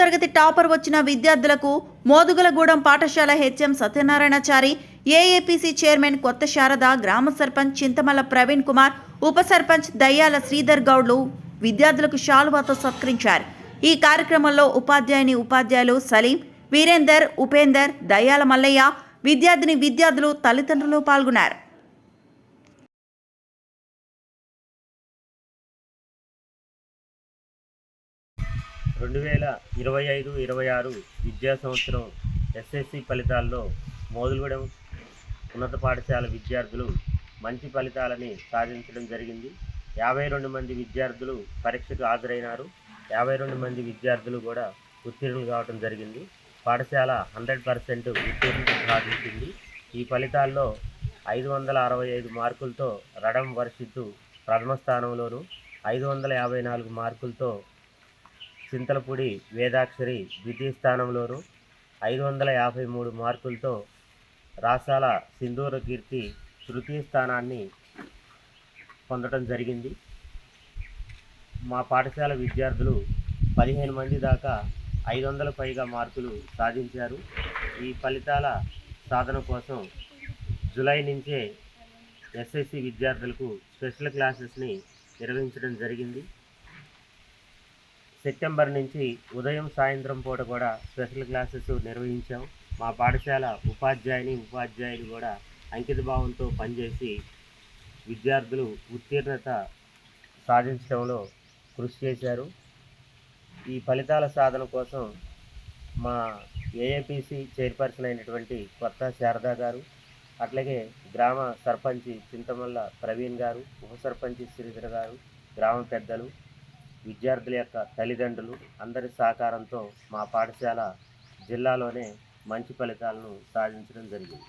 తరగతి టాపర్ వచ్చిన విద్యార్థులకు మోదుగులగూడెం పాఠశాల హెచ్ఎం సత్యనారాయణచారి, ఏఏపీసీ చైర్మన్ కొత్త శారద, గ్రామ సర్పంచ్ చింతమల్ల ప్రవీణ్ కుమార్, ఉప సర్పంచ్ దయ్యాల శ్రీధర్ గౌడ్లు విద్యార్థులకు శాలువాతో సత్కరించారు. ఈ కార్యక్రమంలో ఉపాధ్యాయులు సలీం, వీరేందర్, ఉపేందర్, దయ్యాల మల్లయ్య, విద్యార్థులు, తల్లిదండ్రులు పాల్గొన్నారు. రెండు 2025-26 విద్యా సంవత్సరం ఎస్ఎస్సి ఫలితాల్లో మోదుగులగూడెం ఉన్నత పాఠశాల విద్యార్థులు మంచి ఫలితాలని సాధించడం జరిగింది. 52 మంది విద్యార్థులు పరీక్షకు హాజరైనారు. 52 మంది విద్యార్థులు కూడా ఉత్తీర్ణులు కావడం జరిగింది. పాఠశాల 100% ఉత్తీర్ణత సాధించింది. ఈ ఫలితాల్లో 565 మార్కులతో రడం వర్షిత్తు ప్రథమ స్థానంలోను, 554 మార్కులతో చింతలపూడి వేదాక్షరి ద్వితీయ స్థానంలోను, 553 మార్కులతో రాసాల సింధూర కీర్తి తృతీయ స్థానాన్ని పొందడం జరిగింది. మా పాఠశాల విద్యార్థులు 15 మంది దాకా 500 పైగా మార్కులు సాధించారు. ఈ ఫలితాల సాధన కోసం జూలై నుంచే ఎస్ఎస్సి విద్యార్థులకు స్పెషల్ క్లాసెస్ని నిర్వహించడం జరిగింది. సెప్టెంబర్ నుంచి ఉదయం సాయంత్రం పూట కూడా స్పెషల్ క్లాసెస్ నిర్వహించాం. మా పాఠశాల ఉపాధ్యాయులు కూడా అంకితభావంతో పనిచేసి విద్యార్థులు ఉత్తీర్ణత సాధించడంలో కృషి చేశారు. ఈ ఫలితాల సాధన కోసం మా ఏఏపీసీ చైర్పర్సన్ అయినటువంటి కొత్త శారద గారు, అట్లాగే గ్రామ సర్పంచ్ చింతమల్ల ప్రవీణ్ గారు, ఉప సర్పంచ్ శ్రీధర్ గారు, గ్రామ పెద్దలు, విద్యార్థుల యొక్క తల్లిదండ్రులు అందరి సహకారంతో మా పాఠశాల జిల్లాలోనే మంచి ఫలితాలను సాధించడం జరిగింది.